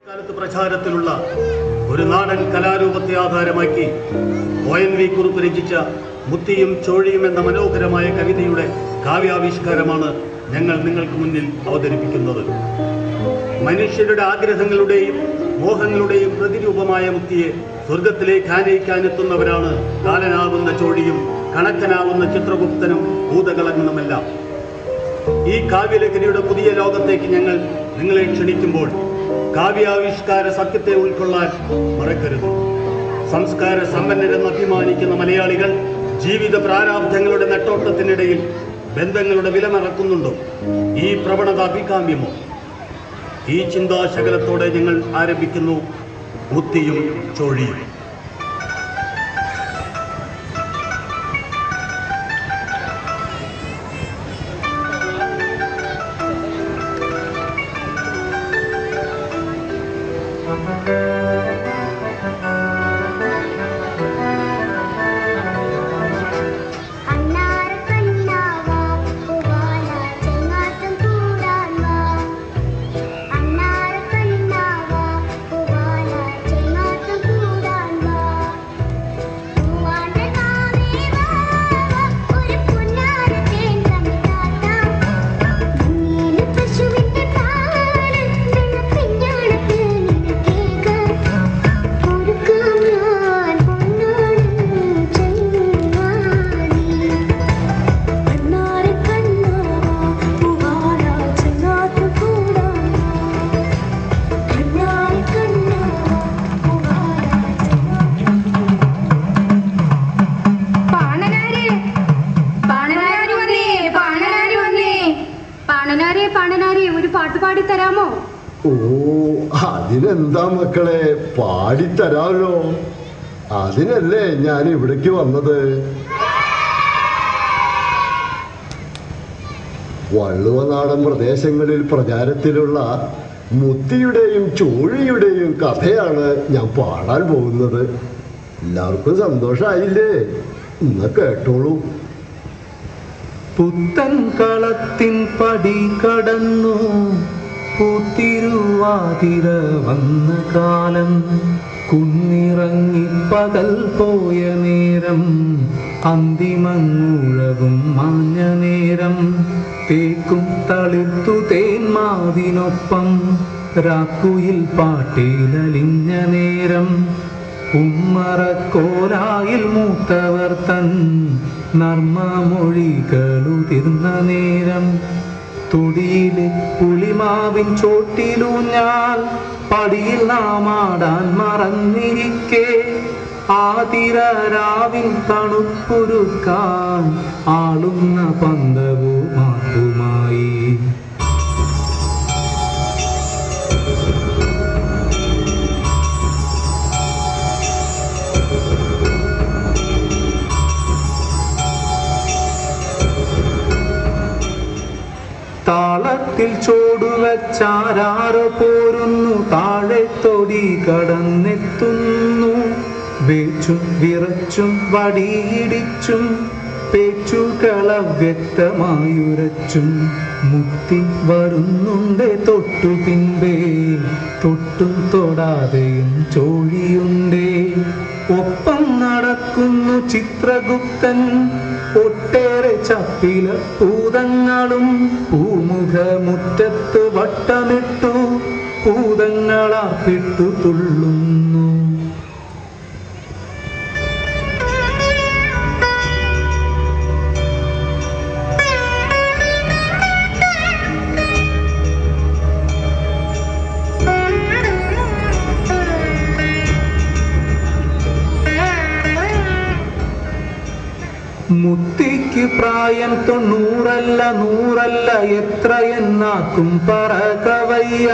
കാലത്ത് പ്രചാരത്തിലുള്ള ഒരു നാടൻ കലാരൂപത്തെ ആധാരമാക്കി ONV കുറുപ്പ് രചിച്ച മുത്തിയും ചോഴിയും എന്ന മനോഹരമായ കവിതയുടെ കാവ്യാവിഷ്കാരമാണ് ഞങ്ങൾ നിങ്ങൾക്ക് മുന്നിൽ അവതരിപ്പിക്കുന്നത്. മനുഷ്യരുടെ ആഗ്രഹങ്ങളുടെയും മോഹങ്ങളുടെയും പ്രതിരൂപമായ മുത്തിയെ സ്വർഗത്തിലേക്ക് ആനയിക്കാനെത്തുന്നവരാണ് കാലനാവുന്ന ചോഴിയും കണക്കനാവുന്ന ചിത്രഗുപ്തനും ഭൂതകളങ്ങളുമെല്ലാം. ഈ കാവ്യലേഖനിയുടെ പുതിയ ലോകത്തേക്ക് ഞങ്ങൾ നിങ്ങളെ ക്ഷണിക്കുമ്പോൾ കാവ്യാവിഷ്കാര സത്യത്തെ ഉൾക്കൊള്ളാൻ മറക്കരുത്. സംസ്കാര സമ്പന്നരെന്ന് അഭിമാനിക്കുന്ന മലയാളികൾ ജീവിത പ്രാരാബ്ധങ്ങളുടെ നെട്ടോട്ടത്തിനിടയിൽ ബന്ധങ്ങളുടെ വില മറക്കുന്നുണ്ടോ? ഈ പ്രവണത അഭികാമ്യമോ? ഈ ചിന്താശകലത്തോടെ ഞങ്ങൾ ആരംഭിക്കുന്നു മുത്തിയും ചോഴിയും. ഓ, അതിനെന്താ മക്കളെ, പാടിത്തരാമല്ലോ. അതിനല്ലേ ഞാൻ ഇവിടേക്ക് വന്നത്. വള്ളുവനാടൻ പ്രദേശങ്ങളിൽ പ്രചാരത്തിലുള്ള മുത്തിയുടെയും ചോഴിയുടെയും കഥയാണ് ഞാൻ പാടാൻ പോകുന്നത്. എല്ലാവർക്കും സന്തോഷായില്ലേ? ഇന്ന് കേട്ടോളൂ. പുത്തൻ കളത്തിൻ പടി കടന്നു പൂത്തിരുവാതിര വന്ന കാലം, കുന്നിറങ്ങി പകൽ പോയ നേരം, അന്തിമങ്ങൂഴവും മാഞ്ഞ നേരം, തേക്കും തളിർത്തു തേന്മാവിനൊപ്പം രാക്കുയിൽ പാട്ടേലലിഞ്ഞ നേരം, ഉമ്മറക്കോലായിൽ മൂത്തവർ തൻ നർമ്മമൊഴികളുതിർന്ന നേരം, തൊടിയിലെ പുളിമാവിൻ ചോട്ടിലൂഞ്ഞാൽ പടിയിൽ നാം ആടാൻ മറന്നിരിക്കെ, ആതിരാവിൻ തണുപ്പൊരുക്കാൻ ആളുന്ന പന്തവുമാക്കുമായി. താളത്തിൽ ചോടുവച്ചാരോ പോരുന്നു, താഴെ തൊടി കടന്നെത്തുന്നു, വേച്ചും വിറച്ചും വടിയിടിച്ചും പേച്ചുകള വ്യക്തമായുരച്ചും, മുത്തി വരുന്നുണ്ട് തൊട്ടു പിൻപേ, തൊട്ടും തൊടാതെയും ചോഴിയുണ്ടേ. ഒപ്പം നടക്കുന്നു ചിത്രഗുപ്തൻ, ഒട്ടേറെ ചപ്പില ഭൂതങ്ങളും, പൂമുഖമുറ്റത്ത് വട്ടമിട്ടു ഭൂതങ്ങളാപ്പിട്ടു തുള്ളുന്നു. മുത്തിക്ക് പ്രായം 90 എത്രയെന്നാക്കും പറകവയ്യ.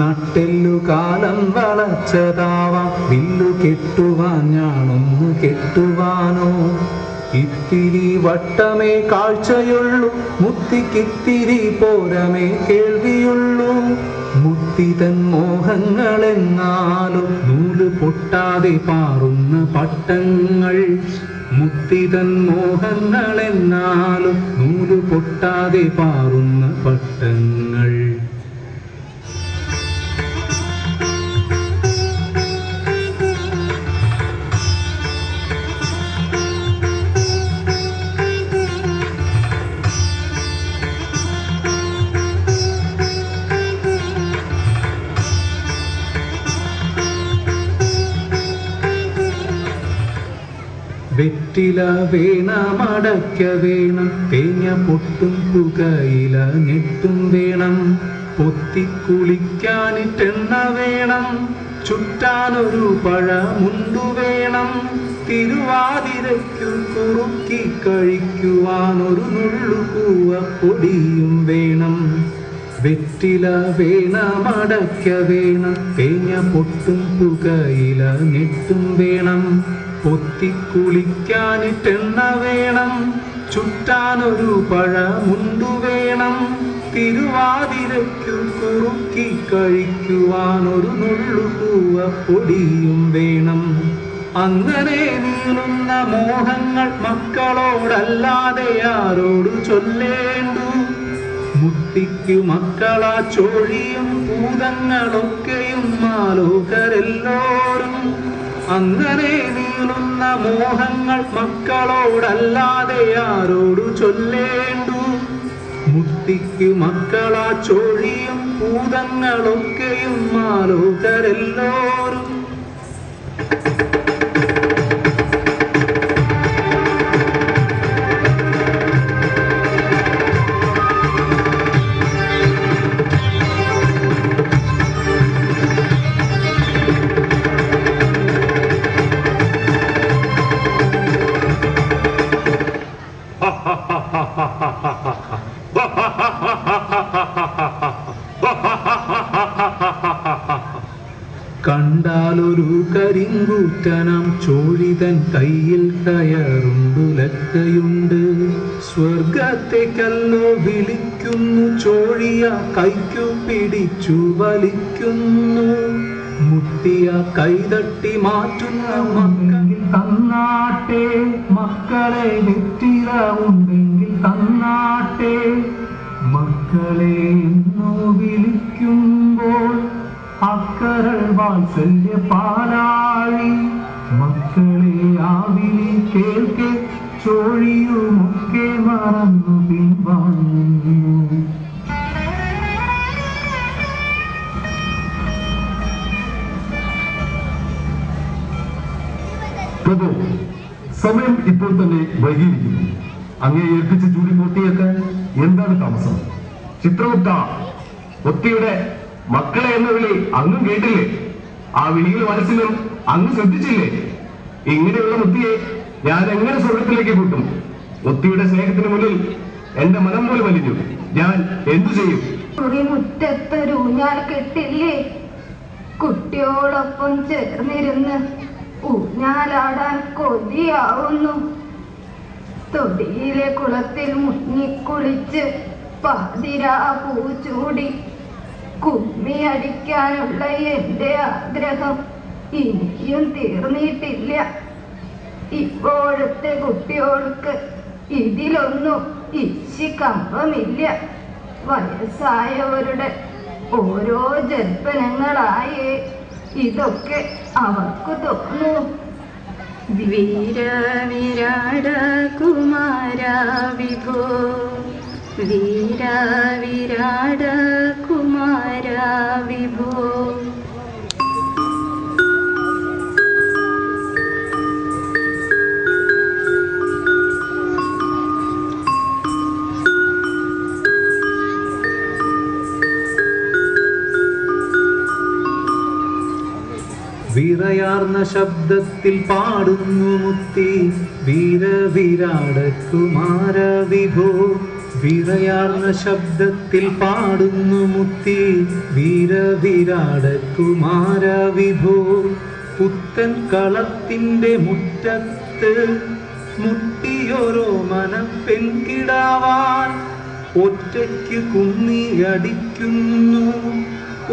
നട്ടെല്ലു കാലം വളച്ചതാവാം, വില്ലു കെട്ടുവാൻ ഞാനൊന്നു കെട്ടുവാനോ. ഇത്തിരി വട്ടമേ കാഴ്ചയുള്ളൂ, മുത്തിക്കിത്തിരി പോരമേ കേൾവിയുള്ളൂ. മുത്തിതൻ മോഹങ്ങളെന്നാലും നൂല് പൊട്ടാതെ പാറുന്ന പട്ടങ്ങൾ, മുത്തിതൻ മോഹങ്ങളെന്നാലും നൂല് പൊട്ടാതെ പാറുന്ന പട്ടങ്ങൾ. വെറ്റില വേണം, അടയ്ക്ക വേണം, തേങ്ങ പൊട്ടും പുകയില ഞെട്ടും വേണം, പൊത്തിക്കുളിക്കാനിട്ടെണ്ണ വേണം, ചുറ്റാനൊരു പഴമുണ്ടു വേണം, തിരുവാതിരയ്ക്കു കുറുക്കി കഴിക്കുവാനൊരു നുള്ളു കൂവപ്പൊടിയും വേണം. വെറ്റില വേണം, അടയ്ക്ക വേണം, തേങ്ങ പൊട്ടും പുകയില ഞെട്ടും വേണം, പൊത്തിക്കുളിക്കാനിട്ടെണ്ണ വേണം, ചുറ്റാനൊരു പഴമുണ്ടു വേണം, തിരുവാതിരയ്ക്കു കുറുക്കി കഴിക്കുവാനൊരു നുള്ളു കൂവപ്പൊടിയും വേണം. അങ്ങനെ നീളുന്ന മോഹങ്ങൾ മക്കളോടല്ലാതെ ആരോടു ചൊല്ലേണ്ടു? മുത്തിക്കു മക്കളാ ചോഴിയും ഭൂതങ്ങളൊക്കെയും മാലോകരെല്ലോരും. അങ്ങനെ നീളുന്ന മോഹങ്ങൾ മക്കളോടല്ലാതെ ആരോടു ചൊല്ലേണ്ടു? മുത്തിക്കു മക്കളാ ചോഴിയും ഭൂതങ്ങളൊക്കെയും മാലോകരെല്ലോരും. കണ്ടാലൊരു കരിങ്കൂറ്റനാം ചോഴിതൻ കയ്യിൽ കയറുണ്ടുലക്കയുണ്ട്. സ്വർഗത്തേക്കല്ലോ വിളിക്കുന്നു, ചോഴിയ കൈക്കു പിടിച്ചു വലിക്കുന്നു. മുത്തിയ കൈതട്ടി മാറ്റുന്ന മക്കളിൽ തന്നാട്ടെ, മക്കളെ വെറ്റില ഉണ്ടെങ്കിൽ തന്നാട്ടെ. മക്കളെ എന്നോ വിളിക്കുമ്പോൾ അക്കരൾ വാത്സല്യ പാലാഴി. മക്കളെ ആ വിളി കേൾക്കെ ചോഴിയുമൊക്കെ മറന്നു പിൻവാങ്ങുന്നു. പ്രഭു, സമയം ഇപ്പോൾ തന്നെ വൈകിയിരിക്കുന്നു. അങ്ങേ ഏൽപ്പിച്ച ജോലി പൂർത്തിയാക്കാൻ എന്താണ് താമസം? ചിത്രഗുപ്ത, ഒത്തിയുടെ മക്കളെ എന്ന വിളി അങ്ങും കേട്ടില്ലേ? ആ വിളിയിൽ മനസ്സിലും അങ്ങ് ശ്രദ്ധിച്ചില്ലേ? ഇങ്ങനെയുള്ള മുത്തിയെ ഞാൻ എങ്ങനെ സ്വർഗത്തിലേക്ക് കൂട്ടും? ഒത്തിയുടെ സ്നേഹത്തിന് മുന്നിൽ എന്റെ മനം പോലും വലിഞ്ഞു. ഞാൻ എന്തു ചെയ്യും? മുറ്റത്തൊരു ഊഞ്ഞാൽ കെട്ടില്ലേ? കുട്ടിയോടൊപ്പം ചേർന്നിരുന്ന് ഊഞ്ഞാലാടാൻ കൊതിയാവുന്നു. തൊടിയിലെ കുളത്തിൽ മുങ്ങിക്കുളിച്ച് പാതിരാ പൂച്ചൂടി കുമ്മി അടിക്കാനുള്ള എന്റെ ആഗ്രഹം ഇനിയും തീർന്നിട്ടില്ല. ഇപ്പോഴത്തെ കുട്ടികൾക്ക് ഇതിലൊന്നും ഇശിക്കമ്പമില്ല. വയസ്സായവരുടെ ഓരോ ജൽപ്പനങ്ങളായേ ഇതൊക്കെ അവർക്ക് തോന്നൂ. വീര വിരാട കുമാര വിഭോ, വീര വിരാട കുമാര വിഭോ. വിറയാർന്ന ശബ്ദത്തിൽ പാടുന്നു മുത്തി, വീര വിരാട കുമാര വിഭോ. വിറയാർന്ന ശബ്ദത്തിൽ പാടുന്നു മുത്തി, വീര വിരാട കുമാര വിഭോ. പുത്തൻ കളത്തിന്റെ മുറ്റത്ത് മുട്ടിയോരോ മനപ്പെൺകിടാവാൻ ഒറ്റയ്ക്ക് കുന്നിയടിക്കുന്നു.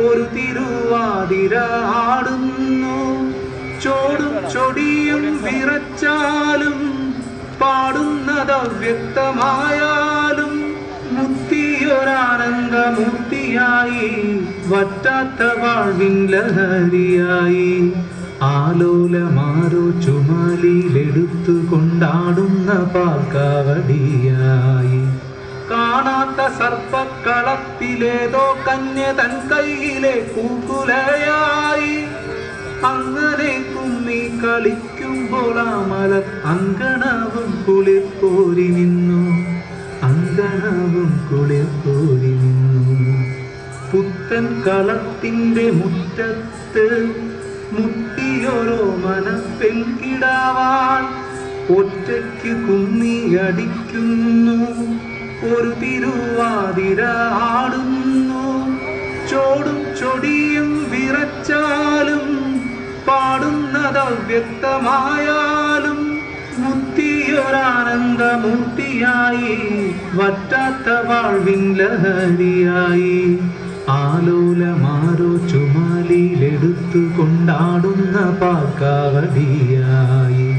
ഒരു തിരുവാതിര ആടുന്നു. ചോടും ചൊടിയും വിറച്ചാലും പാടുന്നത് അവ്യക്തമായാലും മുത്തിയൊരാനന്ദമൂർത്തിയായി, വറ്റാത്ത വാഴ്വിൻ ലഹരിയായി. ആലോലമാരോ ചുമലിലെടുത്തു കൊണ്ടാടുന്ന പാൽക്കാവടിയായി. കാണാത്ത സർപ്പക്കളത്തിലേതോ കന്യ തൻ കയ്യിലെ കൂക്കുലയായി. അങ്ങനെ കുമ്മി കളിക്കുമ്പോൾ ആ മലർ അങ്കണവും കുളിർ കോരി നിന്നു, അങ്കണവും കുളിർ കോരി നിന്നു. പുത്തൻ കളത്തിന്റെ മുറ്റത്ത് മുട്ടിയോരോ മനപ്പെൺകിടാവാൻ ഒറ്റയ്ക്ക് കുന്നിയടിക്കുന്നു, ഒരു തിരുവാതിര ആടുന്നു. ചോടും ചൊടിയും വിറച്ചാലും പാടുന്നത് അവ്യക്തമായാലും മുത്തിയൊരാനന്ദമൂർത്തിയായി വറ്റാത്ത വാഴ്വിൻ ലഹരിയായി ആലോലമാരോ ചുമലിലെടുത്തു കൊണ്ടാടുന്ന പാൽക്കാവടിയായി.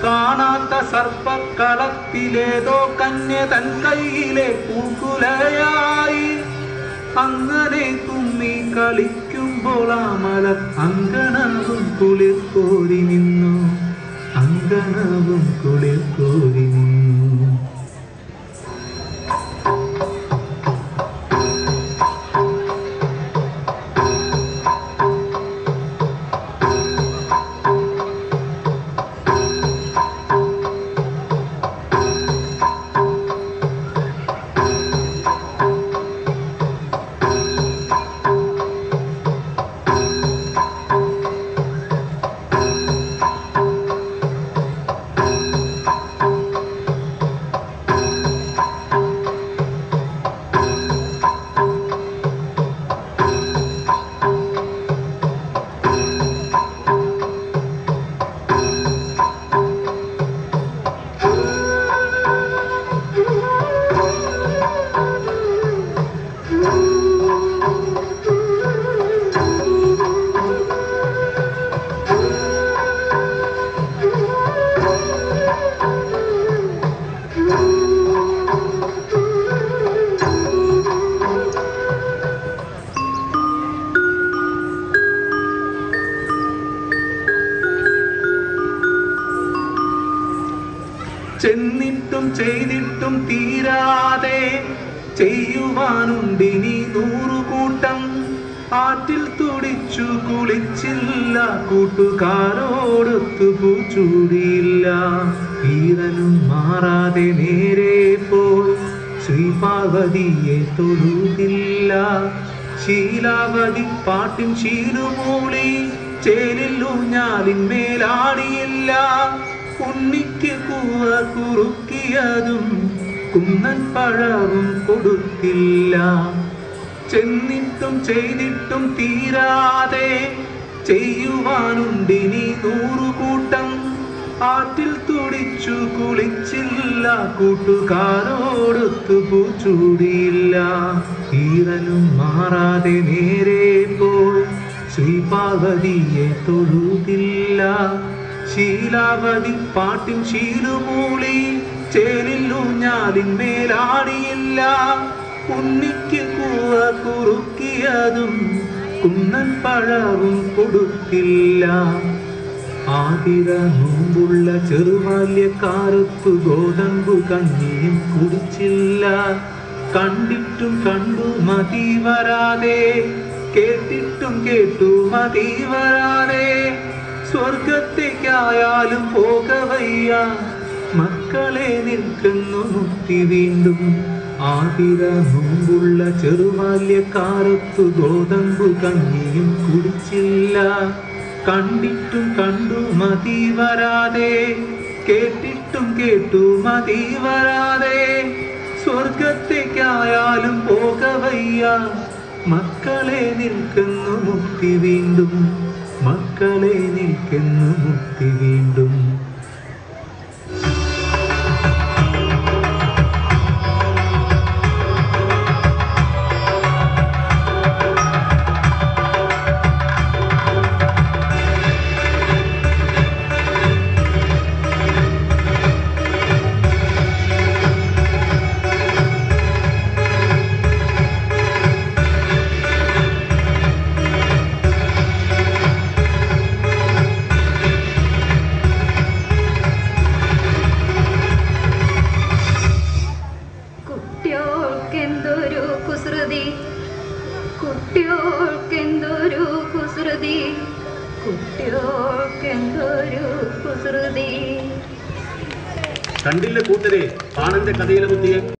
കാണാത്ത സർപ്പക്കളത്തിലേതോ കന്യ തൻ കയ്യിലെ പൂക്കുലയായി അങ്ങനെ കുമ്മി കളിക്കുമ്പോൾ ആ മലർ അങ്കണവും കുളിർ കോരി നിന്നു, അങ്കണവും കുളിർ കോരി നിന്നു. ചെന്നിട്ടും ചെയ്തിട്ടും തീരാതെ ചെയ്യുവാനുണ്ടിനി 100 കൂട്ടം. ആറ്റിൽ തുടിച്ചു കുളിച്ചില്ല, കൂട്ടുകാരോടൊത്തു പൂച്ചൂടിയില്ല. ഈറനും മാറാതെ നേരെ പോയി ശ്രീപാർവതിയെ തൊഴുതില്ല. ശീലാവതി പാട്ടിൻ ശീലുമൂളി ചേലില്ലൂഞ്ഞാലിന്മേലാടിയില്ല. ഉണ്ണിക്ക് കൂവ കുറുക്കിയതും കുന്നൻ പഴവും കൊടുത്തില്ല. ചെന്നിട്ടും ചെയ്തിട്ടും തീരാതെ ചെയ്യുവാനുണ്ടിനി 100 കൂട്ടം. ആറ്റിൽ തുടിച്ചു കുളിച്ചില്ല, കൂട്ടുകാരോടൊത്തു പൂച്ചൂടിയില്ല. ഈറനും മാറാതെ നേരെ പോയി ശ്രീപാർവതിയെ തൊഴുതില്ല. ശീലാവതി പാട്ടിൻ ശീലുമൂളി ചേലില്ലൂഞ്ഞാലിന്മേലാടിയില്ല. ഉണ്ണിക്ക് കൂവ കുറുക്കിയതും കുന്നൻ പഴവും കൊടുത്തില്ല. ആതിര നോമ്പുള്ള ചെറുബാല്യക്കാരത്തു ഗോതമ്പു കഞ്ഞിയും കുടിച്ചില്ല. കണ്ടിട്ടും കണ്ടു മതി വരാതെ, കേട്ടിട്ടും കേട്ടു മതി വരാതെ, സ്വർഗത്തേക്കായാലും പോകവയ്യ മക്കളെ നിൽക്കുന്നു മുത്തി വീണ്ടും. ആതിര നോമ്പുള്ള ചെറുബാല്യക്കാരത്തു ഗോതമ്പു കഞ്ഞിയും കുടിച്ചില്ല. കണ്ടിട്ടും കണ്ടു മതി വരാതെ, കേട്ടിട്ടും കേട്ടു മതി വരാതെ, സ്വർഗത്തേക്കായാലും പോകവയ്യ മക്കളെ നിൽക്കുന്നു മുക്തി വീണ്ടും, മക്കളെ നിൽക്കുന്നു മുക്തി വീണ്ടും. കുട്ടിയോൾക്കെന്തൊരു കുസൃതി. കണ്ടില്ല കൂട്ടരെ പാണന്റെ കഥയിലെ മുത്തിയെ.